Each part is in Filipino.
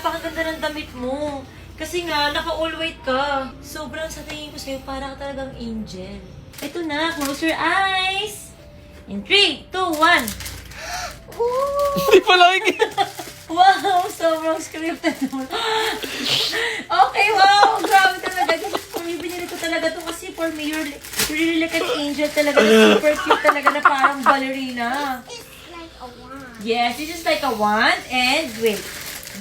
napakaganda ng damit mo. Kasi nga, naka-all white ka. Sobrang sa tingin ko sa'yo, parang talagang angel. Ito na, close your eyes. In 3, 2, 1. Hindi pala Wow, sobrang scripted naman. Okay, wow, grabe talaga. Kasi for me, binili ko talaga to kasi for me, you're really like an angel talaga. Super cute talaga na parang ballerina. It's like a wand. Yes, this is like a wand. And wait,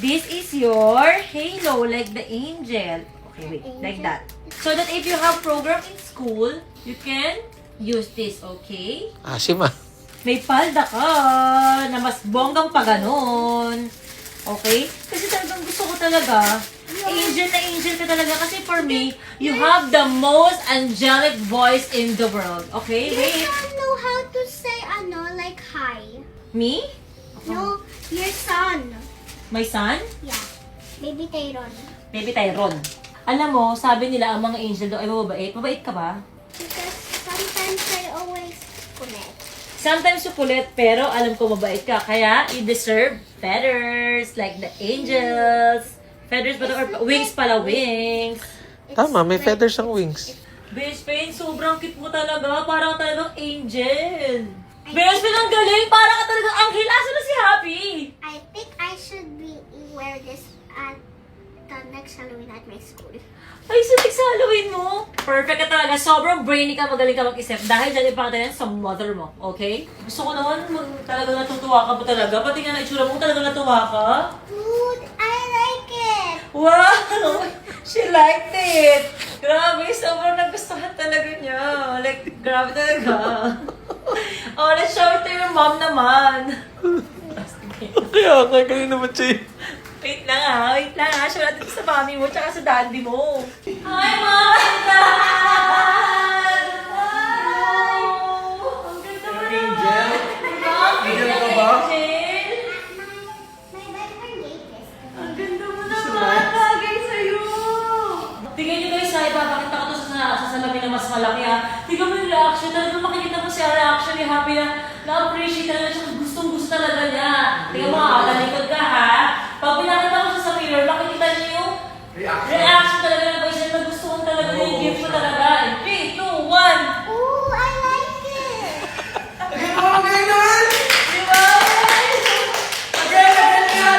this is your halo, like the angel. Okay, wait, like that. So that if you have program in school, you can use this, okay? Asim ah. May palda ka na mas bonggang pa ganon. Okay? Kasi talagang gusto ko talaga, angel na angel ka talaga. Kasi for me, you have the most angelic voice in the world. Okay? You Wait. don't know how to say like hi. Me? No, your son. My son? Yeah. Baby Tyrone. Baby Tyrone. Alam mo, sabi nila ang mga angel daw ay mababait. Mabait ka ba? Because sometimes I always connect. Sometimes you kulit, pero alam ko mabait ka. Kaya, you deserve feathers, like the angels. Feathers ba to? Or wings pala, wings. Tama, may feathers ang wings. Best friend, sobrang cute mo talaga. Parang talagang angel. Best friend, ang galing. Parang ka talagang anghel. Asa na si Happy? I think I should wear this at the next Halloween at my school. Ay, sulit sa Halloween mo. Perfect ka talaga. Sobrang brainy ka, magaling ka mag-isip. Dahil dyan ipakita yan sa mother mo. Okay? Gusto ko naman, talagang natutuwa ka ba talaga? Pati nga na itsura mo, talagang natuwa ka. Dude, I like it. Wow! She liked it! Grabe, sobrang nagustuhan talaga niya. Like, grabe talaga. Oh, let's show it to your mom naman. Kaya nga, kanina naman siya. Wait lang ha, wait lang ha. Show natin sa mommy mo, tsaka sa daddy mo. Hi, Mom and Dad! Hi! Ang ganda mo naman. Angel ka ba? Angel? My boyfriend gave this. Ang ganda mo naman. Bagay sa'yo. Tingnan nyo guys ha, ipapakita ko to sa salamin na mas malaki ha. Tingnan mo yung reaction. Talagang makikita mo siya reaction ni Happy na-appreciate talaga siya. Gustong-gusto talaga niya. Tingnan mo ha, talikod ka ha. Pag pinakita ko siya sa mirror, makikita niyo yung reaction talaga ng boys na gusto talaga yung gift mo talaga. In 3, 2, 1. Ooh, I like it. Di ba? Again nga.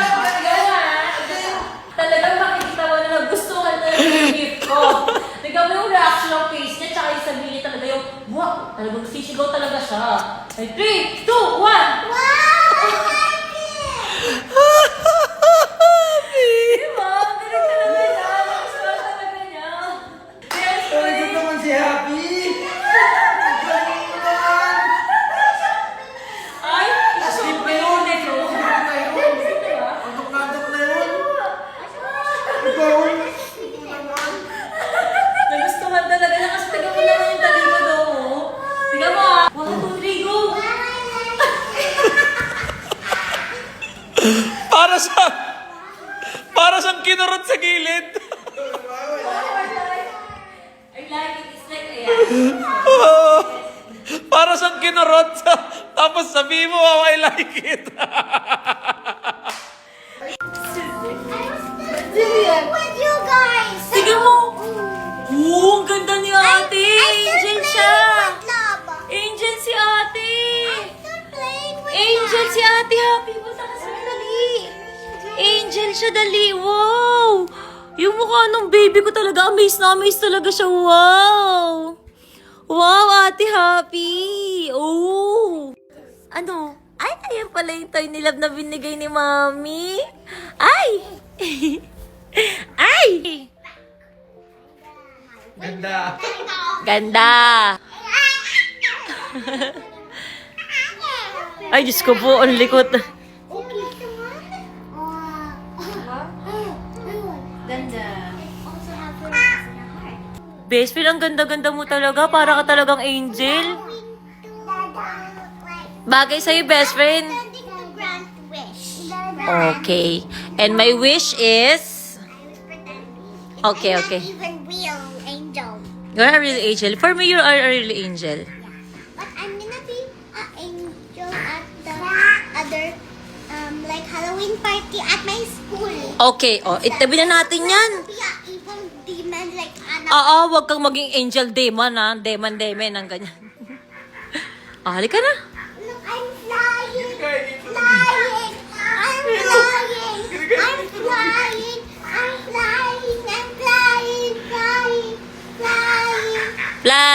Talagang makikita mo na nagustuhan talaga yung gift ko. Tignan mo yung reaction ng face niya, tsaka yung sabihin niya talaga yung, wow, talagang sisigaw talaga siya. In 3, 2, 1. Wow, I like it. Diba? Ang galing talaga niya. Nagustuhan talaga niya. Yes, Ito naman si Happy! ay, Skip na yun! Skip na yun! Adok na yun! Ikaw! nagustuhan talaga niya kasi taga mo naman yung talikod mo. Tiga mo ah. 1, 2, 3, go! Para siyang kinurot sa gilid. I like it. It's like, ayan. Para siyang kinurot. Tapos sabihin mo, oh, I like it. With you guys. Tiga mo! Oo, ang ganda ni ate! Angel siya! Angel si ate! Angel si ate! Happy mo sa dali! Angel siya, dali! Wow! Yung mukha ng baby ko talaga, amaze na amaze talaga siya. Wow! Wow, ate Happy! Oh! Ano? Ay, ayan pala yung toy nilab na binigay ni Mami. Ay! Ay! Ganda. Ganda! Ay, Diyos ko po, ang likot. Ganda. Best friend, ang ganda-ganda mo talaga. Para ka talagang angel. Bagay sa'yo, best friend. Okay. And my wish is... Okay, okay. Even real angel. You're a real angel. For me, you are a real angel. But I'm gonna be an angel at the other like Halloween party at my school. Okay, itabi na natin yan. Be an evil demon like Anna. Oo, wag kang maging angel demon, ha? Demon, ang ganyan. Halika na. Look, I'm flying. Flying. I'm flying. I'm flying. I'm flying. I'm flying. Flying. Flying. Fly!